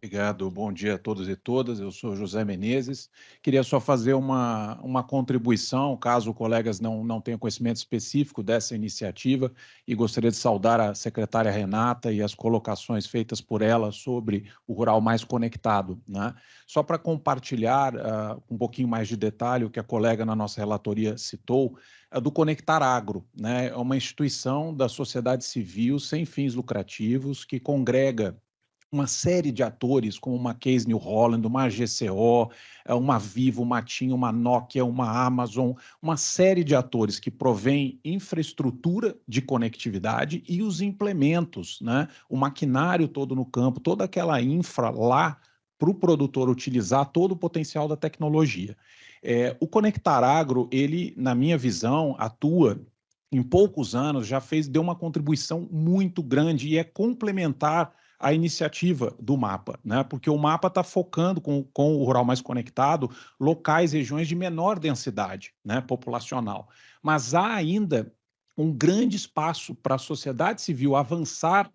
Obrigado, bom dia a todos e todas. Eu sou José Menezes. Queria só fazer uma contribuição, caso colegas não tenham conhecimento específico dessa iniciativa, e gostaria de saudar a secretária Renata e as colocações feitas por ela sobre o rural mais conectado, né? Só para compartilhar um pouquinho mais de detalhe o que a colega na nossa relatoria citou, do Conectar Agro, né? É uma instituição da sociedade civil sem fins lucrativos que congrega uma série de atores, como uma Case New Holland, uma GCO, uma Vivo, uma TIM, uma Nokia, uma Amazon, uma série de atores que provém infraestrutura de conectividade e os implementos, né? O maquinário todo no campo, toda aquela infra lá para o produtor utilizar todo o potencial da tecnologia. O Conectar Agro, ele, na minha visão, atua em poucos anos, deu uma contribuição muito grande e é complementar a iniciativa do MAPA, né? Porque o MAPA está focando com o Rural Mais Conectado locais, regiões de menor densidade, né, populacional. Mas há ainda um grande espaço para a sociedade civil avançar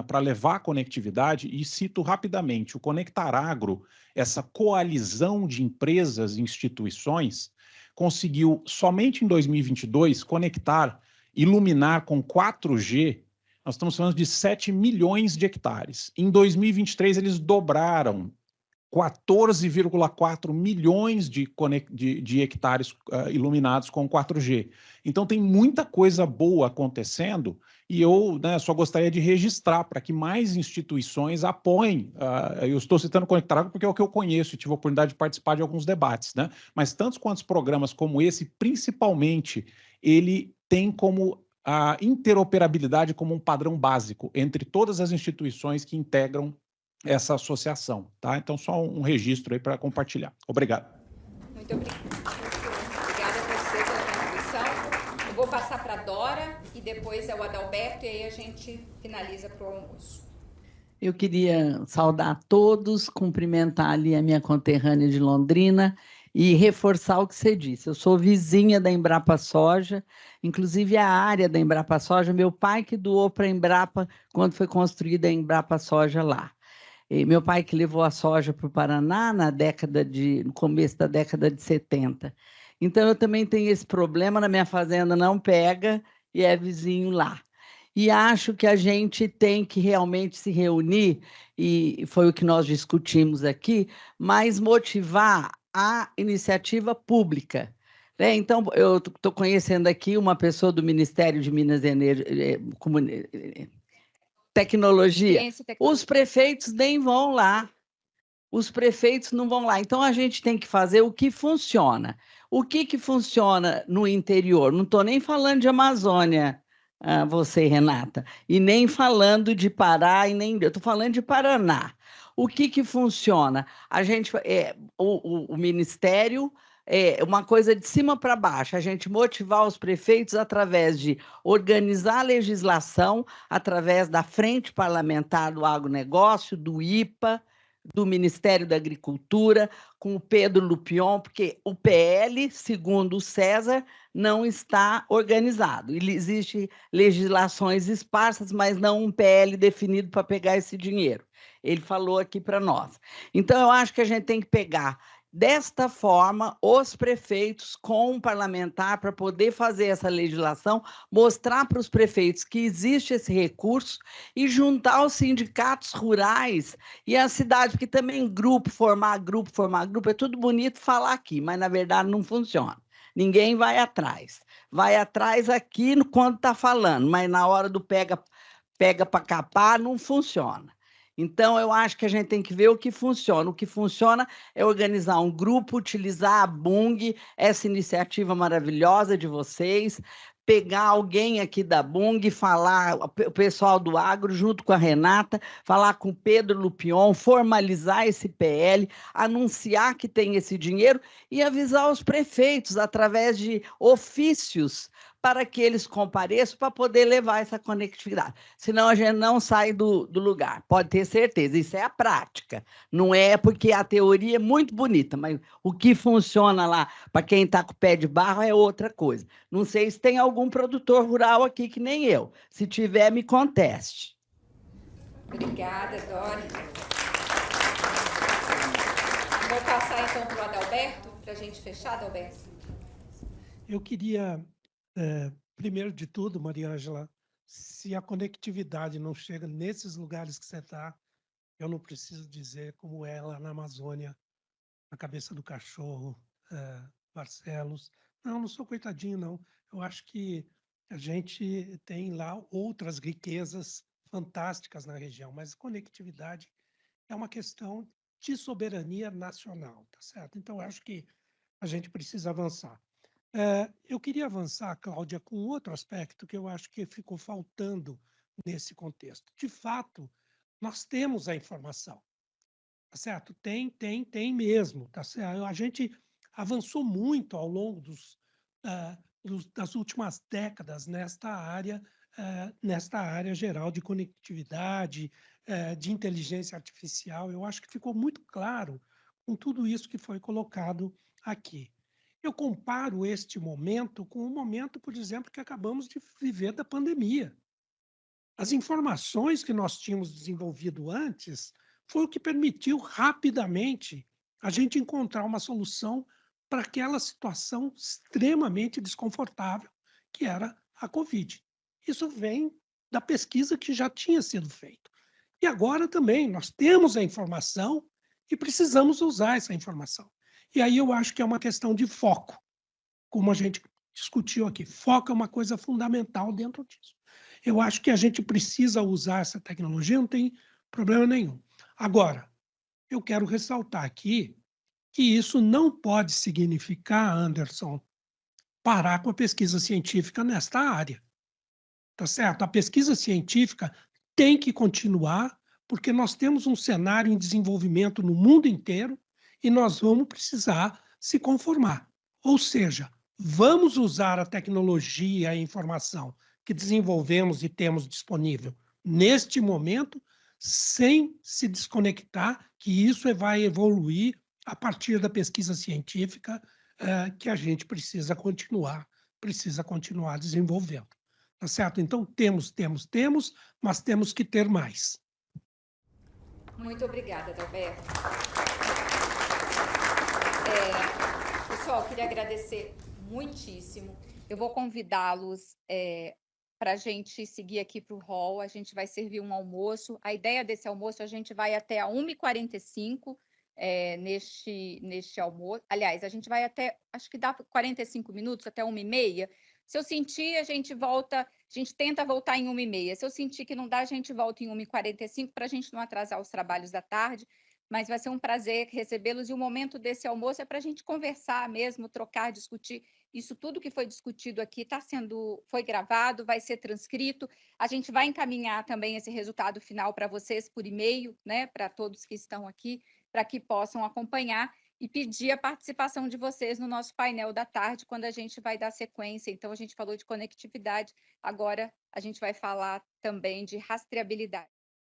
para levar a conectividade, e cito rapidamente, o Conectar Agro, essa coalizão de empresas e instituições, conseguiu, somente em 2022, conectar, iluminar com 4G, nós estamos falando de 7 milhões de hectares. Em 2023, eles dobraram 14,4 milhões de hectares iluminados com 4G. Então, tem muita coisa boa acontecendo e eu, né, só gostaria de registrar para que mais instituições apoiem. Eu estou citando Conectar Água porque é o que eu conheço e tive a oportunidade de participar de alguns debates, né? Mas tantos quantos programas como esse, principalmente, ele tem como a interoperabilidade como um padrão básico entre todas as instituições que integram essa associação, tá? Então, só um registro aí para compartilhar. Obrigado. Muito obrigada. Obrigada a você pela contribuição. Eu vou passar para a Dora e depois é o Adalberto e aí a gente finaliza para o almoço. Eu queria saudar todos, cumprimentar ali a minha conterrânea de Londrina e reforçar o que você disse. Eu sou vizinha da Embrapa Soja, inclusive a área da Embrapa Soja, meu pai que doou para a Embrapa quando foi construída a Embrapa Soja lá. E meu pai que levou a soja para o Paraná no começo da década de 70. Então, eu também tenho esse problema, na minha fazenda não pega e é vizinho lá. E acho que a gente tem que realmente se reunir, e foi o que nós discutimos aqui, mas motivar a iniciativa pública. Né? Então, eu estou conhecendo aqui uma pessoa do Ministério de Minas e Energia, Tecnologia. Os prefeitos nem vão lá. Os prefeitos não vão lá. Então, a gente tem que fazer o que funciona. O que funciona no interior? Não estou nem falando de Amazônia, você, Renata, e nem falando de Pará, eu estou falando de Paraná. O que funciona? A gente, o Ministério... uma coisa de cima para baixo, a gente motivar os prefeitos através de organizar a legislação, através da Frente Parlamentar do Agronegócio, do IPA, do Ministério da Agricultura, com o Pedro Lupion, porque o PL, segundo o César, não está organizado. Existem legislações esparsas, mas não um PL definido para pegar esse dinheiro. Ele falou aqui para nós. Então, eu acho que a gente tem que pegar desta forma, os prefeitos com um parlamentar para poder fazer essa legislação, mostrar para os prefeitos que existe esse recurso e juntar os sindicatos rurais e a cidade, porque também formar grupo, é tudo bonito falar aqui, mas na verdade não funciona. Ninguém vai atrás. Vai atrás aqui quando está falando, mas na hora do pega para capar não funciona. Então, eu acho que a gente tem que ver o que funciona. O que funciona é organizar um grupo, utilizar a Bung, essa iniciativa maravilhosa de vocês, pegar alguém aqui da Bung, falar, o pessoal do agro, junto com a Renata, falar com o Pedro Lupion, formalizar esse PL, anunciar que tem esse dinheiro e avisar os prefeitos através de ofícios para que eles compareçam para poder levar essa conectividade. Senão a gente não sai do lugar, pode ter certeza. Isso é a prática, não é porque a teoria é muito bonita, mas o que funciona lá para quem está com o pé de barro é outra coisa. Não sei se tem algum produtor rural aqui que nem eu. Se tiver, me conteste. Obrigada, Dora. Vou passar então para o Adalberto, para a gente fechar, Adalberto. Eu queria... primeiro de tudo, Maria Ângela, se a conectividade não chega nesses lugares que você está, eu não preciso dizer como é lá na Amazônia, na Cabeça do Cachorro, Barcelos. Não sou coitadinho, não. Eu acho que a gente tem lá outras riquezas fantásticas na região, mas conectividade é uma questão de soberania nacional, tá certo? Então, eu acho que a gente precisa avançar. Eu queria avançar, Cláudia, com outro aspecto que eu acho que ficou faltando nesse contexto. De fato, nós temos a informação, tá certo? Tem mesmo, tá certo? A gente avançou muito ao longo das últimas décadas nesta área geral de conectividade, de inteligência artificial. Eu acho que ficou muito claro com tudo isso que foi colocado aqui. Eu comparo este momento com o momento, por exemplo, que acabamos de viver da pandemia. As informações que nós tínhamos desenvolvido antes foi o que permitiu rapidamente a gente encontrar uma solução para aquela situação extremamente desconfortável que era a Covid. Isso vem da pesquisa que já tinha sido feita. E agora também nós temos a informação e precisamos usar essa informação. E aí eu acho que é uma questão de foco, como a gente discutiu aqui. Foco é uma coisa fundamental dentro disso. Eu acho que a gente precisa usar essa tecnologia, não tem problema nenhum. Agora, eu quero ressaltar aqui que isso não pode significar, Anderson, parar com a pesquisa científica nesta área. Tá certo? A pesquisa científica tem que continuar, porque nós temos um cenário em desenvolvimento no mundo inteiro e nós vamos precisar se conformar. Ou seja, vamos usar a tecnologia e a informação que desenvolvemos e temos disponível neste momento, sem se desconectar, que isso vai evoluir a partir da pesquisa científica que a gente precisa continuar desenvolvendo. Tá certo? Então, temos, mas temos que ter mais. Muito obrigada, Adalberto. Pessoal, queria agradecer muitíssimo. Eu vou convidá-los para a gente seguir aqui para o hall. A gente vai servir um almoço. A ideia desse almoço, a gente vai até a 1h45 neste almoço. Aliás, a gente vai até, acho que dá 45 minutos, até 1h30. Se eu sentir, a gente tenta voltar em 1h30. Se eu sentir que não dá, a gente volta em 1h45 para a gente não atrasar os trabalhos da tarde. Mas vai ser um prazer recebê-los. E o momento desse almoço é para a gente conversar mesmo, trocar, discutir. Isso tudo que foi discutido aqui foi gravado, vai ser transcrito. A gente vai encaminhar também esse resultado final para vocês por e-mail, né, para todos que estão aqui, para que possam acompanhar e pedir a participação de vocês no nosso painel da tarde, quando a gente vai dar sequência. Então, a gente falou de conectividade, agora a gente vai falar também de rastreabilidade.